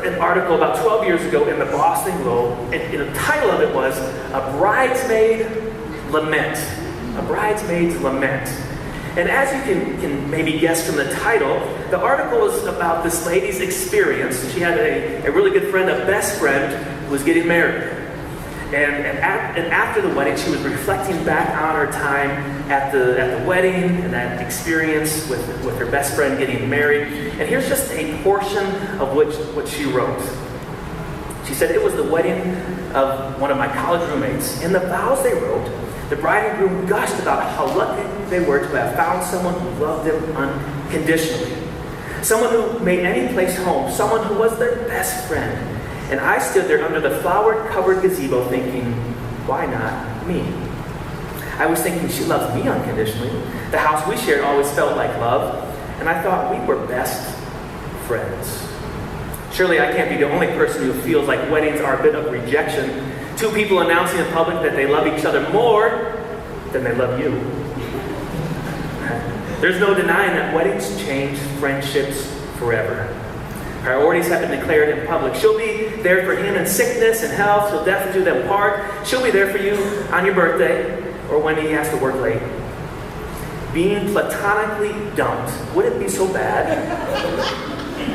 an article about 12 years ago in the Boston Globe, and the title of it was A Bridesmaid Lament. A Bridesmaid's Lament. And as you can maybe guess from the title, the article is about this lady's experience. She had a really good friend, a best friend, who was getting married. And after the wedding, she was reflecting back on her time at the wedding and that experience with her best friend getting married. And here's just a portion of what she wrote. She said, "It was the wedding of one of my college roommates. In the vows they wrote, the bride and groom gushed about how lucky they were to have found someone who loved them unconditionally. Someone who made any place home. Someone who was their best friend. And I stood there under the flower-covered gazebo thinking, why not me? I was thinking she loves me unconditionally. The house we shared always felt like love. And I thought we were best friends. Surely I can't be the only person who feels like weddings are a bit of rejection. Two people announcing in public that they love each other more than they love you. There's no denying that weddings change friendships forever. Priorities have been declared in public. She'll be there for him in sickness and health. She'll definitely do them part. She'll be there for you on your birthday or when he has to work late. Being platonically dumped, would it be so bad?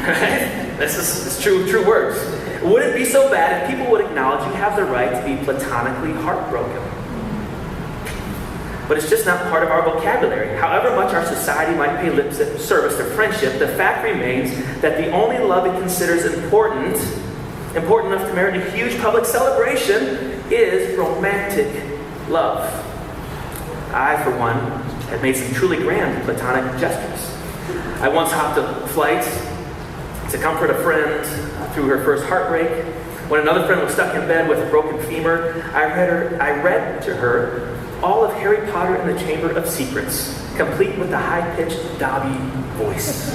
Right? This is true words. Would it be so bad if people would acknowledge you have the right to be platonically heartbroken? But it's just not part of our vocabulary. However much our society might pay lip service to friendship, the fact remains that the only love it considers important enough to merit a huge public celebration, is romantic love. I, for one, have made some truly grand platonic gestures. I once hopped a flight to comfort a friend through her first heartbreak. When another friend was stuck in bed with a broken femur, I read to her all of Harry Potter and the Chamber of Secrets, complete with the high-pitched Dobby voice.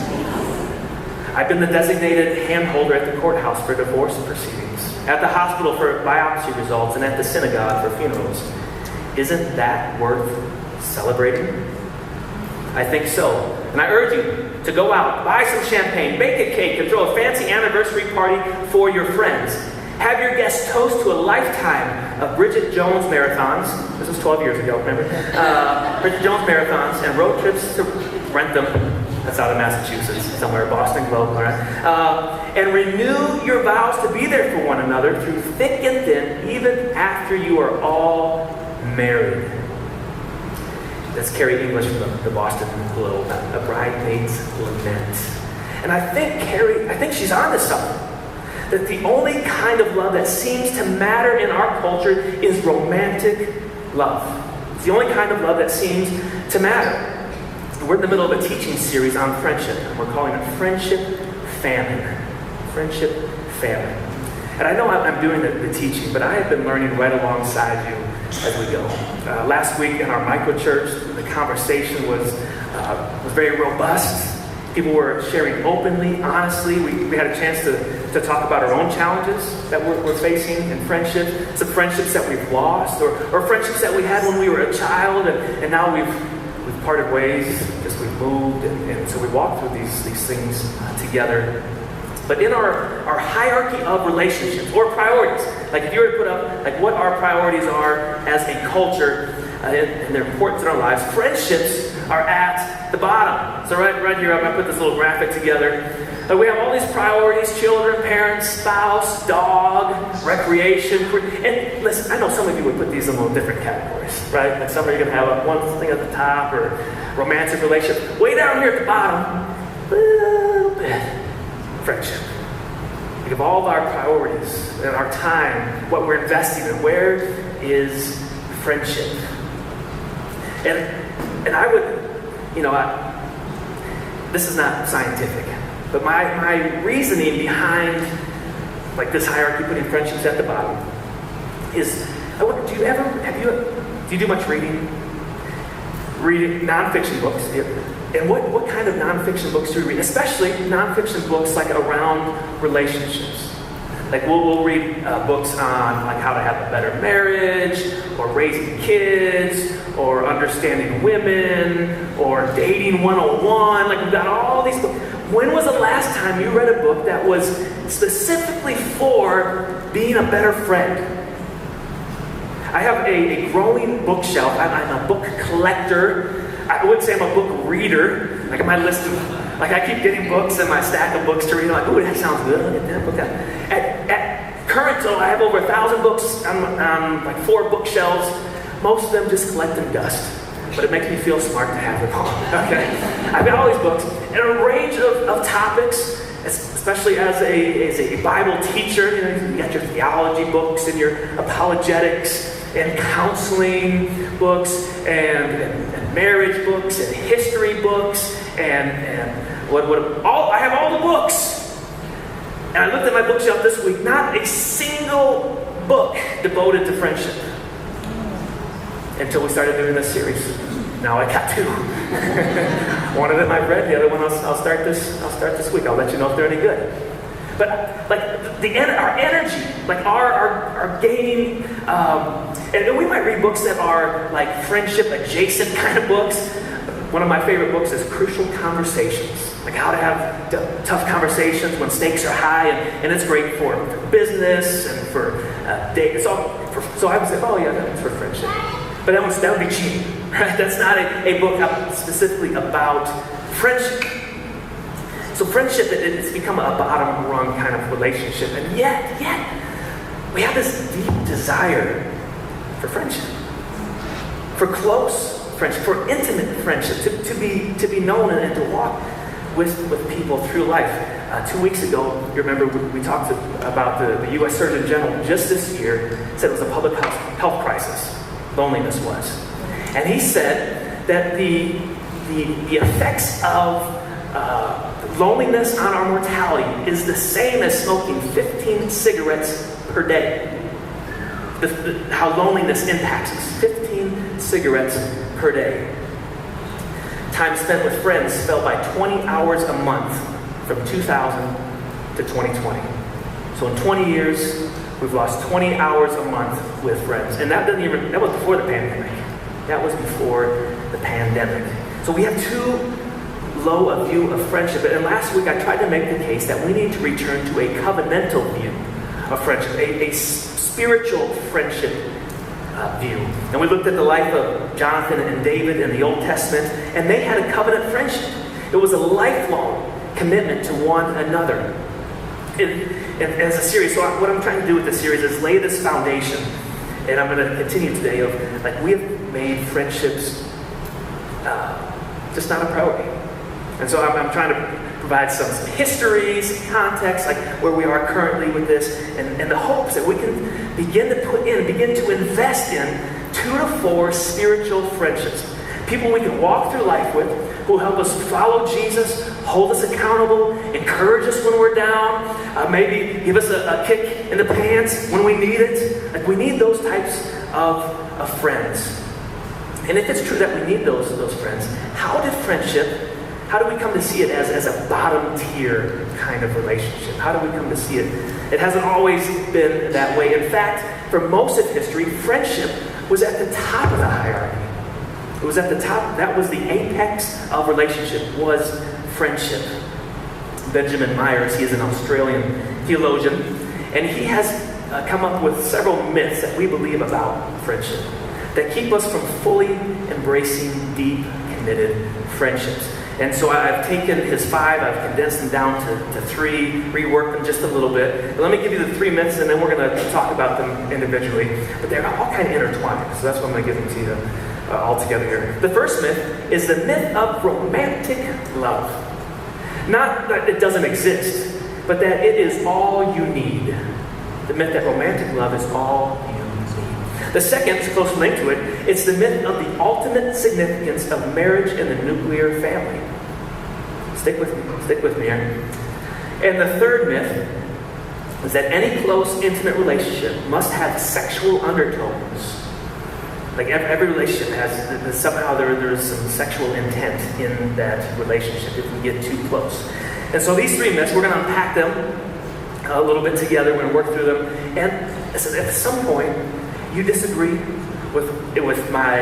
I've been the designated hand-holder at the courthouse for divorce proceedings, at the hospital for biopsy results, and at the synagogue for funerals. Isn't that worth celebrating? I think so. And I urge you to go out, buy some champagne, bake a cake, and throw a fancy anniversary party for your friends. Have your guests toast to a lifetime of Bridget Jones marathons. This was 12 years ago, remember? Bridget Jones marathons and road trips to Rentham. That's out of Massachusetts, somewhere, Boston Globe, all right? And renew your vows to be there for one another through thick and thin, even after you are all married. That's Carrie English from the Boston Globe, A Bridesmaid's Lament. And I think she's onto something. That the only kind of love that seems to matter in our culture is romantic love. It's the only kind of love that seems to matter. We're in the middle of a teaching series on friendship. We're calling it Friendship Famine. Friendship Famine. And I know I'm doing the teaching, but I have been learning right alongside you as we go. Last week in our micro-church, the conversation was very robust. People were sharing openly, honestly. We had a chance to talk about our own challenges that we're facing in friendship, some friendships that we've lost, or friendships that we had when we were a child, and now we've parted ways because we've moved, and so we walk through these things together. But in our hierarchy of relationships or priorities, like if you were to put up like what our priorities are as a culture and their importance in our lives, friendships are at the bottom. So right here, I put this little graphic together. We have all these priorities: children, parents, spouse, dog, recreation. And listen, I know some of you would put these in little different categories, right? Like some of you are going to have one thing at the top, or romantic relationship. Way down here at the bottom, a little bit, friendship. Think of all of our priorities and our time, what we're investing in. Where is friendship? And I would, this is not scientific, but my reasoning behind like this hierarchy, putting friendships at the bottom, is do you do much reading? Reading nonfiction books. And what kind of nonfiction books do we read? Especially nonfiction books like around relationships. Like we'll read books on like how to have a better marriage, or raising kids, or understanding women, or dating 101. Like we've got all these books. when was the last time you read a book that was specifically for being a better friend? I have a growing bookshelf. I'm a book collector. I wouldn't say I'm a book reader. Like my list of, like I keep getting books and my stack of books to read. I'm like, ooh, that sounds good. I'll get that book out. At current, so I have over 1,000 books on like 4 bookshelves. Most of them just collecting dust. But it makes me feel smart to have them all. Okay, I've got all these books and a range of topics, especially as a Bible teacher. You know, you got your theology books and your apologetics and counseling books and marriage books and history books and I have all the books. And I looked at my bookshelf this week. Not a single book devoted to friendship. Until we started doing this series. Now I got 2. One of them I've read, the other one I'll start this week. I'll let you know if they're any good. But like our energy, like our game, and we might read books that are like friendship adjacent kind of books. One of my favorite books is Crucial Conversations, like how to have tough conversations when stakes are high, and it's great for business and for dating. So I would say, oh yeah, that's for friendship. But that would be cheating, right? That's not a book specifically about friendship. So friendship, it's become a bottom rung kind of relationship. And yet, we have this deep desire for friendship. For close friendship, for intimate friendship, to be known and to walk with people through life. 2 weeks ago, you remember we talked about the U.S. Surgeon General just this year said it was a public health crisis. Loneliness was. And he said that the effects of loneliness on our mortality is the same as smoking 15 cigarettes per day. How loneliness impacts us. 15 cigarettes per day. Time spent with friends fell by 20 hours a month from 2000 to 2020. So in 20 years, we've lost 20 hours a month with friends. And that was before the pandemic. That was before the pandemic. So we have too low a view of friendship. And last week I tried to make the case that we need to return to a covenantal view of friendship, a spiritual friendship view. And we looked at the life of Jonathan and David in the Old Testament, and they had a covenant friendship. It was a lifelong commitment to one another. As a series, so what I'm trying to do with this series is lay this foundation, and I'm going to continue today of like we have made friendships just not a priority, and so I'm trying to provide some history, some context, like where we are currently with this, and the hopes that we can begin to invest in 2 to 4 spiritual friendships, people we can walk through life with, who will help us follow Jesus, hold us accountable, encourage us when we're down, maybe give us a kick in the pants when we need it. Like we need those types of friends. And if it's true that we need those friends, how do we come to see it as a bottom tier kind of relationship? How do we come to see it? It hasn't always been that way. In fact, for most of history, friendship was at the top of the hierarchy. It was at the top. That was the apex of relationship, was friendship. Benjamin Myers, he is an Australian theologian, and he has come up with several myths that we believe about friendship that keep us from fully embracing deep, committed friendships. And so I've taken his 5, I've condensed them down to 3, reworked them just a little bit. But let me give you the 3 myths, and then we're going to talk about them individually. But they're all kind of intertwined, so that's why I'm going to give them to you all together here. The first myth is the myth of romantic love. Not that it doesn't exist, but that it is all you need. The myth that romantic love is all you need. The second, close link to it, it's the myth of the ultimate significance of marriage in the nuclear family. Stick with me here. And the third myth is that any close, intimate relationship must have sexual undertones. Like every relationship has, somehow there's some sexual intent in that relationship if we get too close. And so these 3 myths, we're going to unpack them a little bit together. We're going to work through them. And at some point, you disagree with my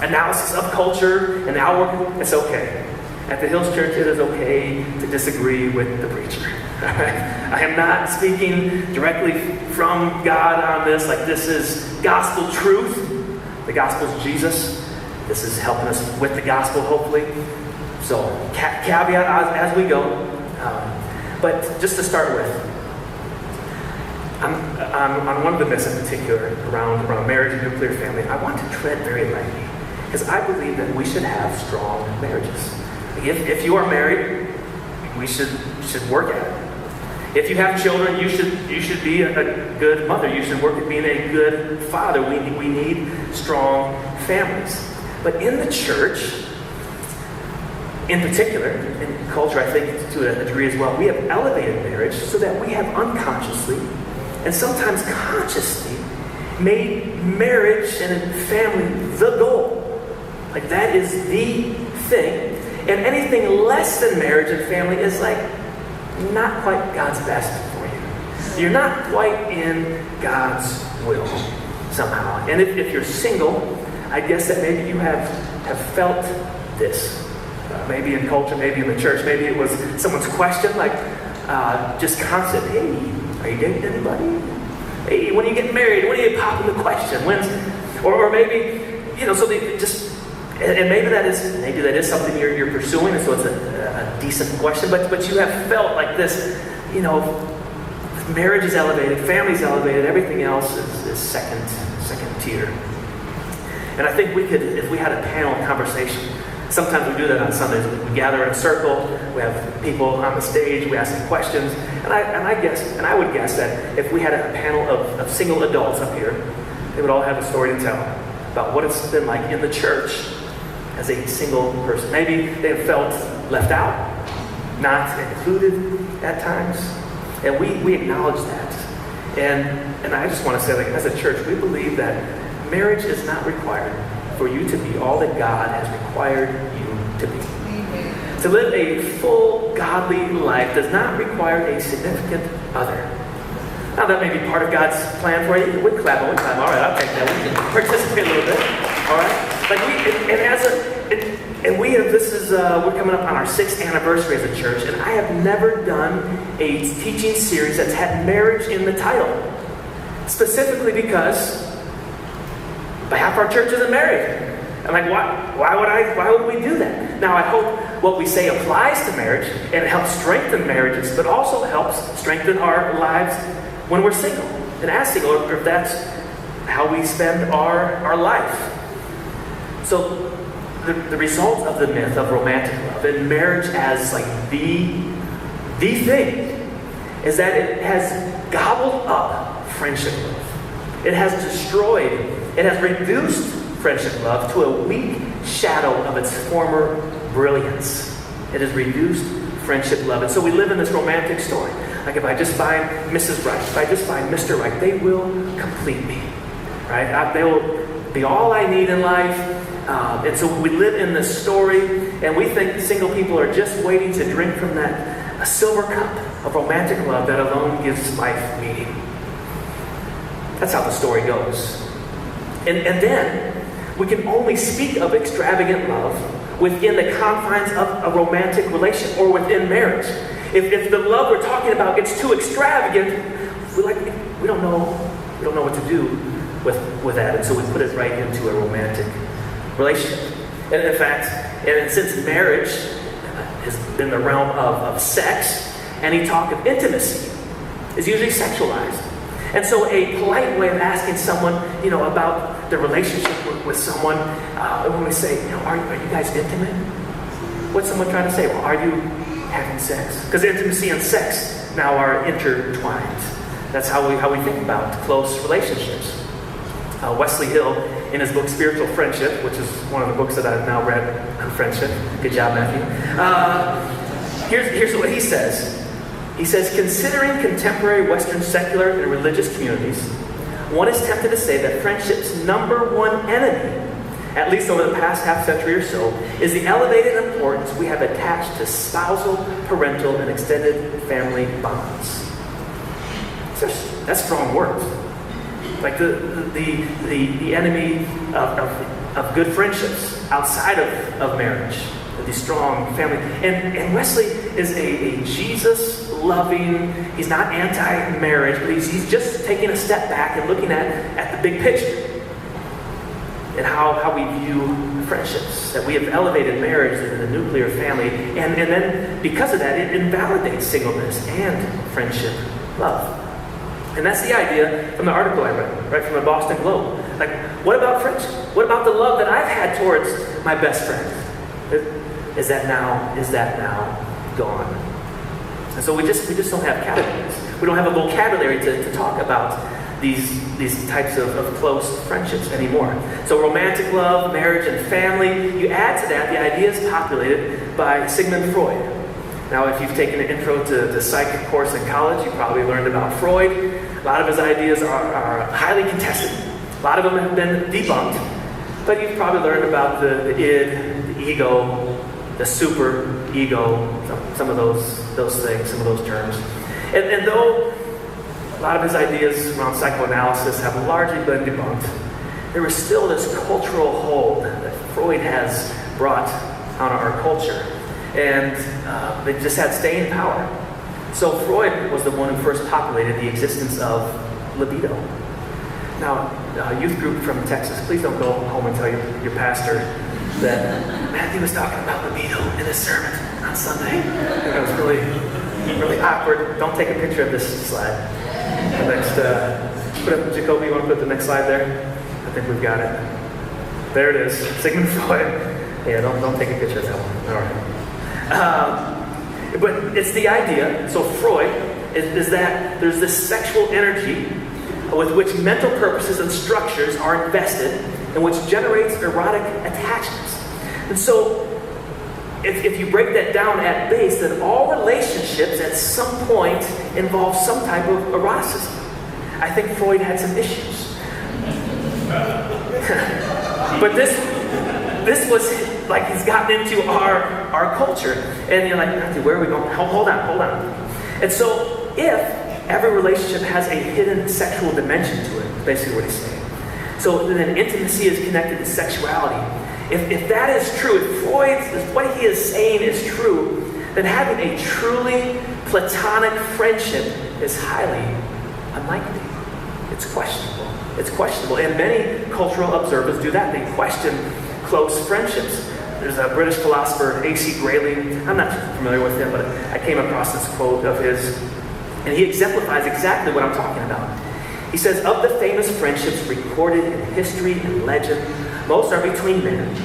analysis of culture and our work, it's okay. at the Hills Church, it is okay to disagree with the preacher. I am not speaking directly from God on this. Like, this is gospel truth. The gospel is Jesus. This is helping us with the gospel, hopefully. So, caveat as we go. But just to start with, on one of the myths in particular around marriage and nuclear family, I want to tread very lightly, because I believe that we should have strong marriages. If you are married, we should work at it. If you have children, you should be a good mother. You should work at being a good father. We need strong families. But in the church, in particular, in culture, I think to a degree as well, we have elevated marriage so that we have unconsciously and sometimes consciously made marriage and family the goal. Like, that is the thing. And anything less than marriage and family is like not quite God's best for you. You're not quite in God's will somehow. And if you're single, I guess that maybe you have felt this. Maybe in culture, maybe in the church, maybe it was someone's question, like just constant, hey, are you dating anybody? Hey, when are you getting married? When are you popping the question? Or maybe, so they just, and maybe that is something you're pursuing, and so it's a decent question, but you have felt like this, marriage is elevated, family's elevated, everything else is second tier. And I think we could, if we had a panel conversation, sometimes we do that on Sundays. We gather in a circle, we have people on the stage, we ask them questions, and I would guess that if we had a panel of single adults up here, they would all have a story to tell about what it's been like in the church as a single person. Maybe they have felt left out, not included at times, and we acknowledge that. And I just want to say, like, as a church, we believe that marriage is not required for you to be all that God has required you to be. Amen. To live a full godly life does not require a significant other. Now, that may be part of God's plan for you. We clap. All right, I'll take that. We can participate a little bit. All right. We're coming up on our 6th anniversary as a church, and I have never done a teaching series that's had marriage in the title, specifically because half our church isn't married. I'm like, why would we do that? Now, I hope what we say applies to marriage, and it helps strengthen marriages, but also helps strengthen our lives when we're single, and as single, or if that's how we spend our life. So the result of the myth of romantic love and marriage as like the thing is that it has gobbled up friendship love. It has destroyed, it has reduced friendship love to a weak shadow of its former brilliance. It has reduced friendship love. And so we live in this romantic story. Like, if I just find Mrs. Right, if I just find Mr. Right, they will complete me. Right? They will be all I need in life. And so we live in this story, and we think single people are just waiting to drink from a silver cup of romantic love that alone gives life meaning. That's how the story goes. And then we can only speak of extravagant love within the confines of a romantic relation or within marriage. If the love we're talking about gets too extravagant, we don't know what to do with that, and so we put it right into a romantic relationship. And in fact, since marriage has been the realm of sex, any talk of intimacy is usually sexualized. And so a polite way of asking someone, about their relationship with someone, when we say, are you guys intimate? What's someone trying to say? Well, are you having sex? Because intimacy and sex now are intertwined. That's how we think about close relationships. Wesley Hill, in his book Spiritual Friendship, which is one of the books that I've now read on friendship. Good job, Matthew. Here's what he says. He says, considering contemporary Western secular and religious communities, one is tempted to say that friendship's number one enemy, at least over the past half century or so, is the elevated importance we have attached to spousal, parental, and extended family bonds. That's strong words. Like the enemy of good friendships outside of marriage. these strong family. And Wesley is a Jesus-loving, he's not anti-marriage, but he's just taking a step back and looking at the big picture and how we view friendships, that we have elevated marriage into the nuclear family, and then because of that, it invalidates singleness and friendship, love. And that's the idea from the article I read, right from the Boston Globe. Like, what about friendship? What about the love that I've had towards my best friend? Is that now gone? And so we just don't have categories. We don't have a vocabulary to talk about these types of close friendships anymore. So romantic love, marriage, and family, you add to that the ideas populated by Sigmund Freud. Now, if you've taken an intro to psych course in college, you probably learned about Freud. A lot of his ideas are highly contested. A lot of them have been debunked. But you've probably learned about the id, the ego, the super ego, some of those things, some of those terms. And though a lot of his ideas around psychoanalysis have largely been debunked, there is still this cultural hold that Freud has brought on our culture. And they just had staying power. So Freud was the one who first populated the existence of libido. Now, a youth group from Texas, please don't go home and tell your pastor that Matthew was talking about libido in his sermon on Sunday. And it was really awkward. Don't take a picture of this slide. The next, Jacoby, you want to put the next slide there? I think we've got it. There it is, Sigmund Freud. Yeah, don't take a picture of that one. All right. But it's the idea, so Freud, is that there's this sexual energy with which mental purposes and structures are invested and which generates erotic attachments. And so, if you break that down at base, then all relationships at some point involve some type of eroticism. I think Freud had some issues. But this was like he's gotten into our culture. And you're like, Matthew, where are we going? Hold on. And so if every relationship has a hidden sexual dimension to it, basically what he's saying. So then intimacy is connected to sexuality. If that is true, if what he is saying is true, then having a truly platonic friendship is highly unlikely. It's questionable. And many cultural observers do that. They question close friendships. There's a British philosopher, A.C. Grayling. I'm not familiar with him, but I came across this quote of his, and he exemplifies exactly what I'm talking about. He says, of the famous friendships recorded in history and legend, most are between men,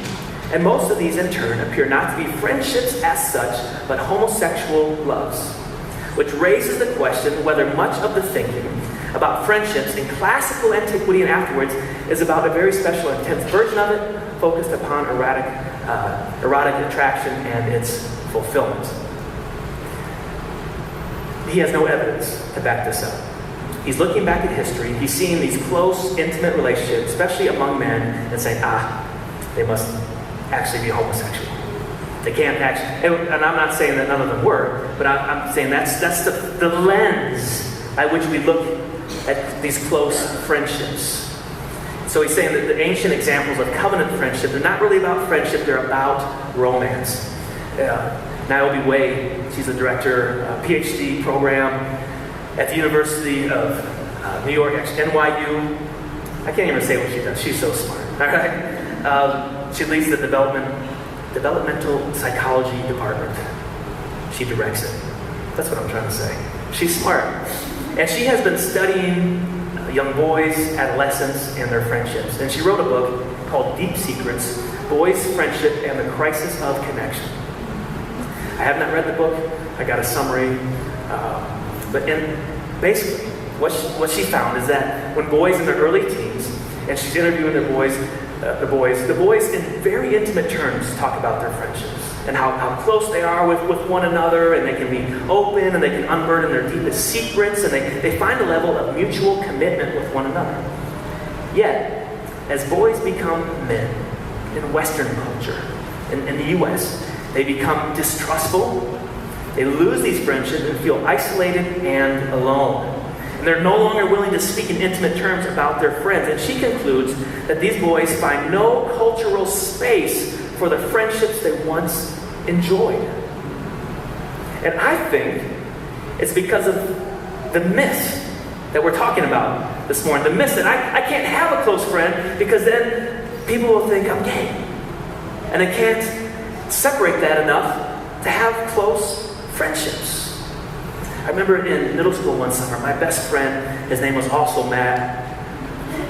and most of these in turn appear not to be friendships as such, but homosexual loves, which raises the question whether much of the thinking about friendships in classical antiquity and afterwards is about a very special, intense version of it, focused upon erotic attraction and its fulfillment. He has no evidence to back this up. He's looking back at history. He's seeing these close, intimate relationships, especially among men, and saying, they must actually be homosexual. They can't actually, and I'm not saying that none of them were, but I'm saying that's the lens by which we look at these close friendships. So he's saying that the ancient examples of covenant friendship, they're not really about friendship, they're about romance. Niobe Way, she's the director, PhD program at the University of New York, NYU. I can't even say what she does. She's so smart. All right. She leads the developmental psychology department. She directs it. That's what I'm trying to say. She's smart. And she has been studying young boys, adolescents, and their friendships. And she wrote a book called Deep Secrets, Boys, Friendship, and the Crisis of Connection. I have not read the book. I got a summary. But basically, what she found is that when boys in their early teens, and she's interviewing the boys in very intimate terms talk about their friendships and how close they are with one another, and they can be open and they can unburden their deepest secrets, and they find a level of mutual commitment with one another. Yet, as boys become men in Western culture, in the U.S., they become distrustful, they lose these friendships and feel isolated and alone. And they're no longer willing to speak in intimate terms about their friends. And she concludes that these boys find no cultural space for the friendships they once enjoyed. And I think it's because of the myth that we're talking about this morning. The myth that I can't have a close friend because then people will think I'm gay. And I can't separate that enough to have close friendships. I remember in middle school one summer, my best friend, his name was also Matt.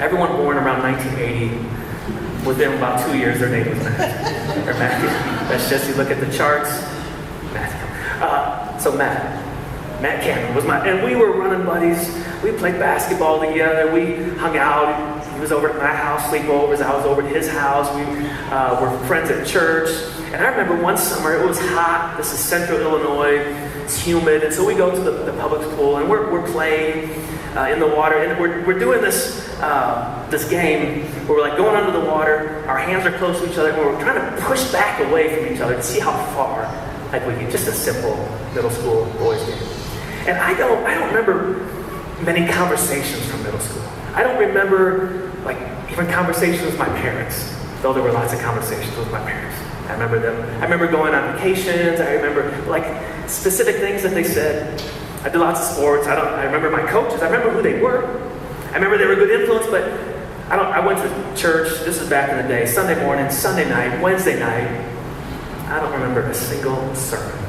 Everyone born around 1980, within about 2 years, their name was Matt. Or Matthew. That's just, you look at the charts, Matthew. So Matt Cannon was and we were running buddies. We played basketball together. We hung out. He was over at my house, sleepovers. I was over at his house. We were friends at church. And I remember one summer, it was hot. This is central Illinois. It's humid. And so we go to the public pool, and we're playing in the water. And we're doing this game where we're like going under the water. Our hands are close to each other, and we're trying to push back away from each other to see how far we get. Just a simple middle school boys game. And I don't remember many conversations from middle school. I don't remember even conversations with my parents, though there were lots of conversations with my parents. I remember them. I remember going on vacations. I remember specific things that they said. I did lots of sports. I remember my coaches. I remember who they were. I remember they were a good influence, but I went to church. This is back in the day. Sunday morning, Sunday night, Wednesday night. I don't remember a single sermon.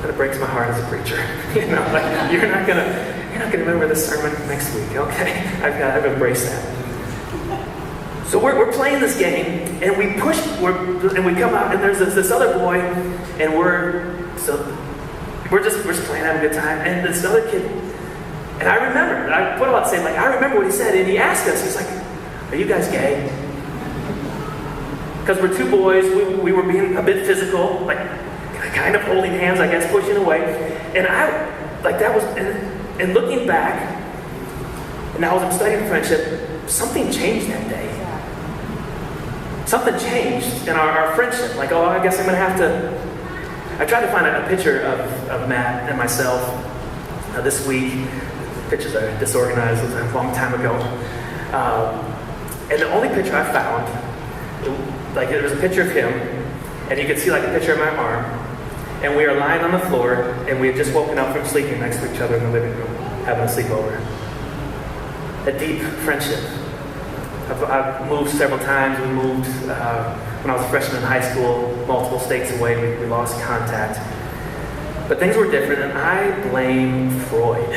And it breaks my heart as a preacher. You're not gonna remember this sermon next week, okay? I've embraced that. So we're playing this game, and we come out, and there's this other boy, and we're just playing, having a good time, and this other kid, and I remember, what about saying, I remember what he said, and he asked us, he's like, "Are you guys gay?" Because we're two boys, we were being a bit physical, kind of holding hands, I guess, pushing away. And that was, and looking back, and now as I'm studying friendship, something changed that day. Something changed in our friendship. I guess I'm going to have to, I tried to find a picture of Matt and myself this week. Pictures are disorganized, it was a long time ago. And the only picture I found, there was a picture of him, and you could see a picture of my arm. And we are lying on the floor, and we had just woken up from sleeping next to each other in the living room, having a sleepover. A deep friendship. I've moved several times. We moved when I was a freshman in high school, multiple states away. We lost contact. But things were different, and I blame Freud.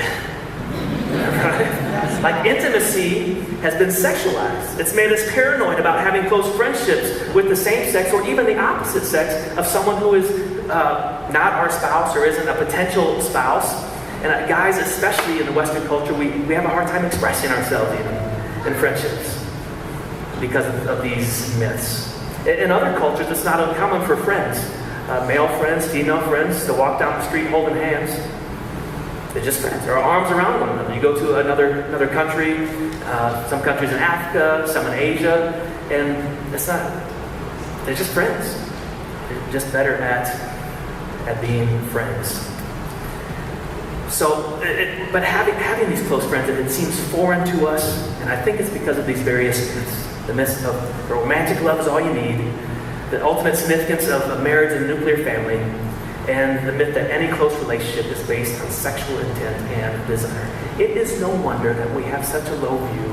Intimacy has been sexualized. It's made us paranoid about having close friendships with the same sex or even the opposite sex of someone who is not our spouse or isn't a potential spouse. And guys, especially in the Western culture, we have a hard time expressing ourselves even in friendships because of these myths. In other cultures, it's not uncommon for friends, male friends, female friends, to walk down the street holding hands. They're just friends. There are arms around one another. You go to another country, some countries in Africa, some in Asia, and they're just friends. They're just better at being friends. So, but having these close friends, it seems foreign to us, and I think it's because of these various myths. The myth of the romantic love is all you need, the ultimate significance of marriage and a nuclear family, and the myth that any close relationship is based on sexual intent and desire. It is no wonder that we have such a low view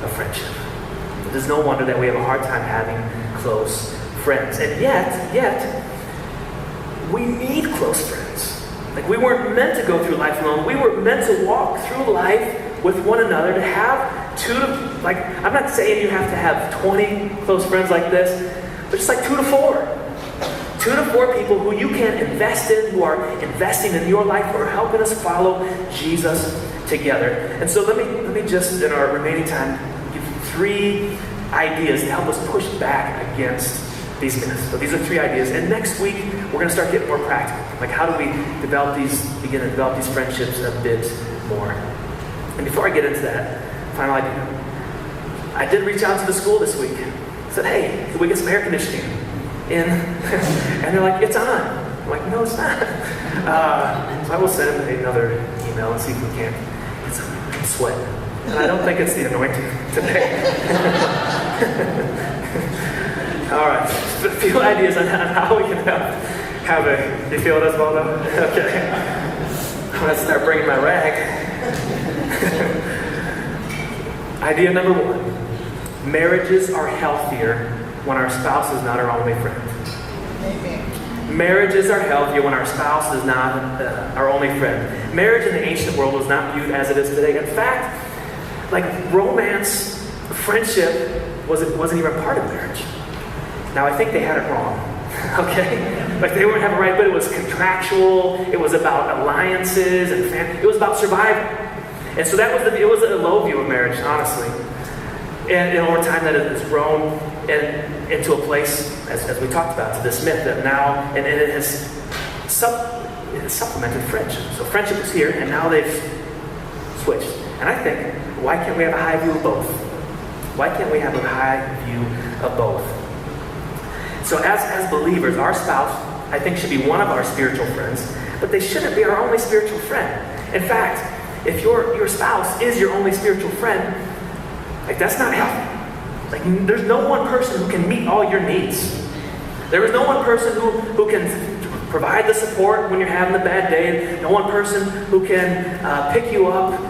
of friendship. It is no wonder that we have a hard time having close friends. And yet, we need close friends. We weren't meant to go through life alone. We were meant to walk through life with one another, to have I'm not saying you have to have 20 close friends like this, but just 2 to 4. 2 to 4 people who you can invest in, who are investing in your life, who are helping us follow Jesus together. And so let me just, in our remaining time, give 3 ideas to help us push back against these myths. So these are 3 ideas. And next week, we're going to start getting more practical. How do we begin to develop these friendships a bit more? And before I get into that, final idea. I did reach out to the school this week. I said, "Hey, can we get some air conditioning in?" And they're like, "It's on." I'm like, "No, it's not." So I will send another email and see if we can't get some sweat. And I don't think it's the anointing today. All right, a few ideas on how we can help You feel it as well though? Okay. I'm going to start bringing my rag. Idea number 1. Marriages are healthier when our spouse is not our only friend. Amen. Marriages are healthier when our spouse is not our only friend. Marriage in the ancient world was not viewed as it is today. In fact, like romance, friendship wasn't even part of marriage. Now I think they had it wrong. Okay? Like they weren't having it right, but it was contractual, it was about alliances and family, it was about survival. And so it was a low view of marriage, honestly. And over time that has grown into a place, as we talked about, to this myth that now, and it has supplemented friendship. So friendship is here, and now they've switched. And I think, why can't we have a high view of both? Why can't we have a high view of both? So as believers, our spouse, I think, should be one of our spiritual friends, but they shouldn't be our only spiritual friend. In fact, if your spouse is your only spiritual friend, like that's not healthy. Like there's no one person who can meet all your needs. There is no one person who can provide the support when you're having a bad day. No one person who can pick you up.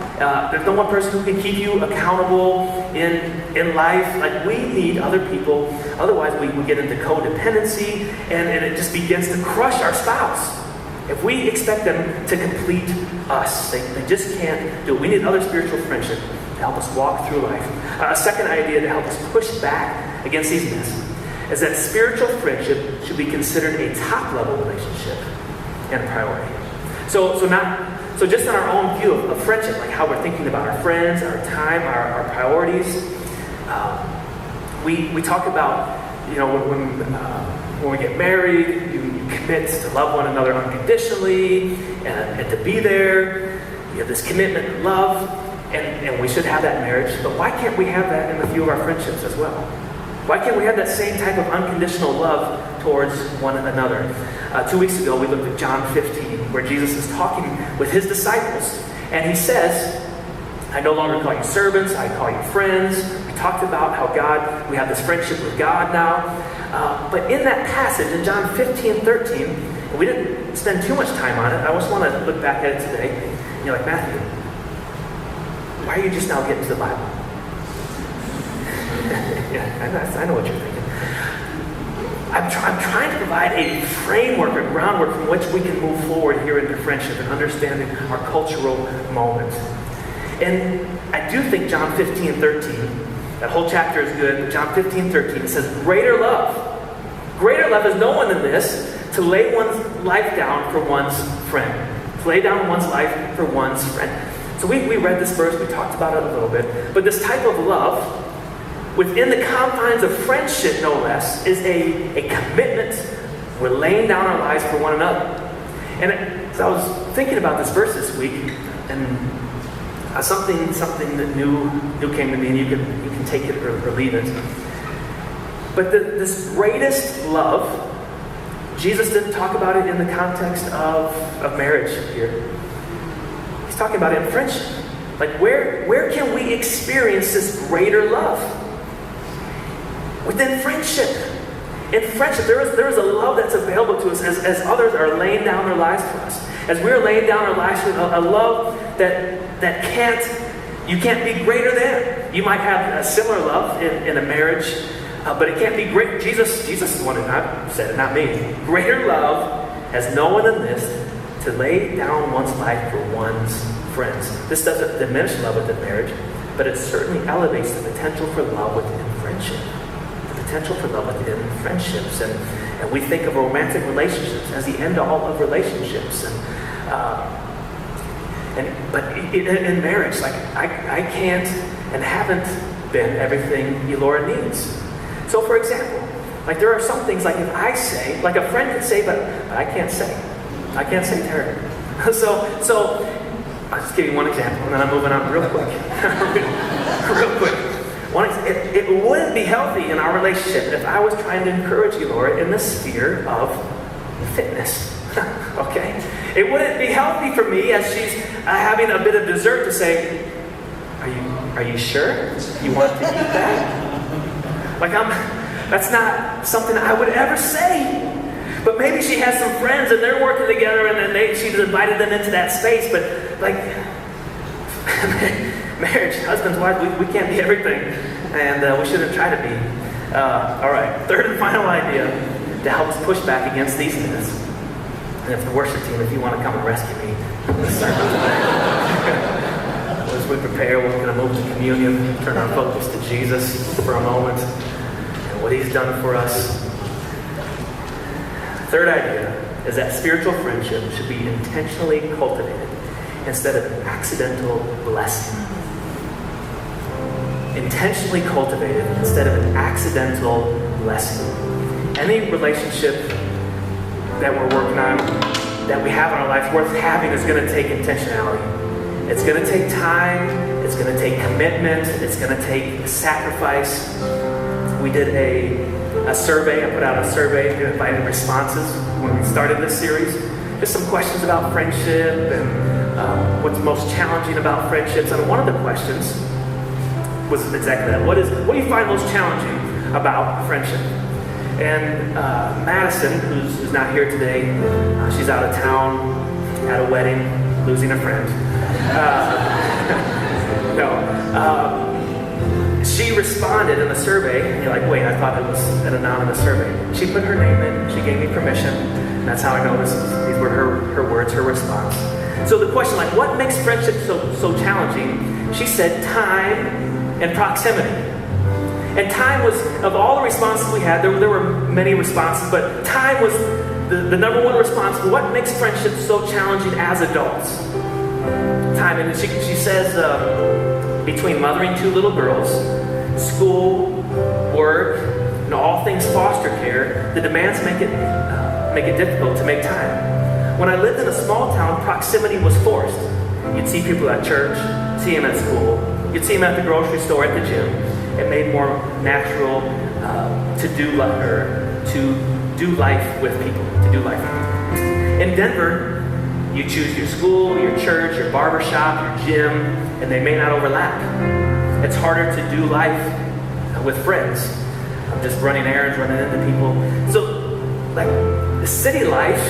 There's no one person who can keep you accountable in life. Like we need other people. Otherwise we get into codependency and it just begins to crush our spouse. If we expect them to complete us, they just can't do it. We need other spiritual friendship to help us walk through life. A second idea to help us push back against these myths is that spiritual friendship should be considered a top-level relationship and a priority. So just in our own view of friendship, like how we're thinking about our friends, our time, our priorities, we talk about, when we get married, you commit to love one another unconditionally and to be there. You have this commitment and love, and we should have that in marriage. But why can't we have that in a few of our friendships as well? Why can't we have that same type of unconditional love towards one another? 2 weeks ago, we looked at John 15, where Jesus is talking with his disciples. And he says, I no longer call you servants, I call you friends. We talked about how we have this friendship with God now. But in that passage, in John 15:13, and we didn't spend too much time on it, I just want to look back at it today. And you're like, Matthew, why are you just now getting to the Bible? Yeah, I know what you're thinking. I'm trying to provide a framework, a groundwork from which we can move forward here into friendship and understanding our cultural moment. And I do think John 15:13, that whole chapter is good, but John 15:13 says, greater love is no one than this, to lay one's life down for one's friend. To lay down one's life for one's friend. So we read this verse, we talked about it a little bit, but this type of love, within the confines of friendship, no less, is a commitment. We're laying down our lives for one another. And so I was thinking about this verse this week, and something that new came to me, and you can take it or leave it. But this greatest love, Jesus didn't talk about it in the context of marriage here. He's talking about it in friendship. Like where can we experience this greater love? Within friendship. In friendship, there is a love that's available to us as others are laying down their lives for us. As we're laying down our lives for a love that you can't be greater than. You might have a similar love in a marriage, but it can't be great. Jesus is the one who said it, not me. Greater love has no one than this, to lay down one's life for one's friends. This doesn't diminish love within marriage, but it certainly elevates the potential for love within friendship. Potential for love within friendships, and we think of romantic relationships as the end all of relationships, but in marriage, like I can't and haven't been everything Elora needs. So, for example, like there are some things like if I say, like a friend can say, but I can't say to her. So I'll just give you one example, and then I'm moving on real quick. real quick. It wouldn't be healthy in our relationship if I was trying to encourage Elora in the sphere of fitness. Okay? It wouldn't be healthy for me as she's having a bit of dessert to say, Are you sure you want to eat that? Like that's not something I would ever say. But maybe she has some friends and they're working together and then she's invited them into that space. But like, marriage, husbands, wives, we can't be everything. And we shouldn't try to be. All right, third and final idea to help us push back against these myths. And if the worship team, if you want to come and rescue me, as we prepare, we're going to move to communion, turn our focus to Jesus for a moment and what he's done for us. Third idea is that spiritual friendship should be intentionally cultivated instead of an accidental blessing. Intentionally cultivated instead of an accidental blessing. Any relationship that we're working on, that we have in our life worth having, is going to take intentionality. It's going to take time. It's going to take commitment. It's going to take sacrifice. We did a survey. I put out a survey and invited responses when we started this series. Just some questions about friendship and what's most challenging about friendships. And one of the questions was exactly that. What do you find most challenging about friendship? And Madison, who's not here today, she's out of town at a wedding, losing a friend. She responded in the survey, and you're like, wait, I thought it was an anonymous survey. She put her name in, she gave me permission, and that's how I know these were her words, her response. So the question, like, what makes friendship so challenging? She said time and proximity. And time was, of all the responses we had, there were many responses, but time was the number one response for what makes friendship so challenging as adults. Time, and she says, between mothering two little girls, school, work, and all things foster care, the demands make it difficult to make time. When I lived in a small town, proximity was forced. You'd see people at church, see them at school, you'd see them at the grocery store, at the gym. It made more natural to do life with people, In Denver, you choose your school, your church, your barbershop, your gym, and they may not overlap. It's harder to do life with friends. I'm just running errands, running into people. So, like, the city life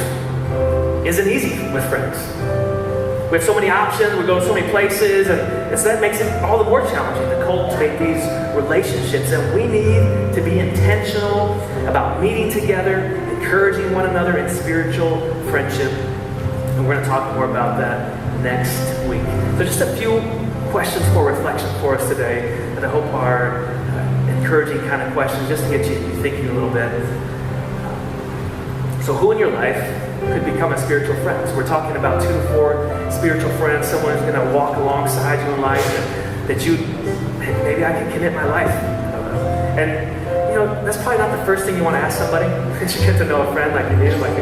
isn't easy with friends. We have so many options, we go so many places, and so that makes it all the more challenging to cultivate these relationships. And we need to be intentional about meeting together, encouraging one another in spiritual friendship. And we're going to talk more about that next week. So just a few questions for reflection for us today that I hope are encouraging kind of questions just to get you thinking a little bit. So who in your life could become a spiritual friend? So we're talking about 2 to 4 spiritual friends, someone who's going to walk alongside you in life, and that maybe I can commit my life. And that's probably not the first thing you want to ask somebody as you get to know a friend like you do, like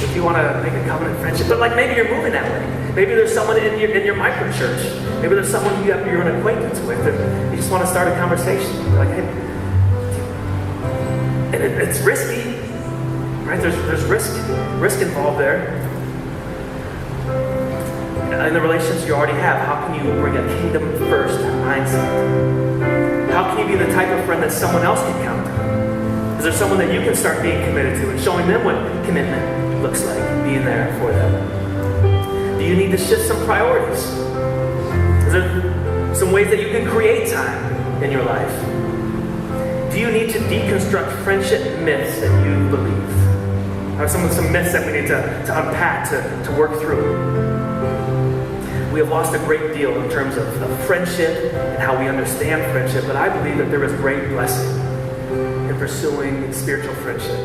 if you want to make a covenant friendship. But like maybe you're moving that way. Maybe there's someone in your micro church. Maybe there's someone you're an acquaintance with, and you just want to start a conversation. Like, hey, and it's risky. Right? There's risk involved there. In the relationships you already have, how can you bring a kingdom first mindset? How can you be the type of friend that someone else can count on? Is there someone that you can start being committed to and showing them what commitment looks like, being there for them? Do you need to shift some priorities? Is there some ways that you can create time in your life? Do you need to deconstruct friendship myths that you believe? Or some myths that we need to unpack, to work through. We have lost a great deal in terms of friendship and how we understand friendship, but I believe that there is great blessing in pursuing spiritual friendship.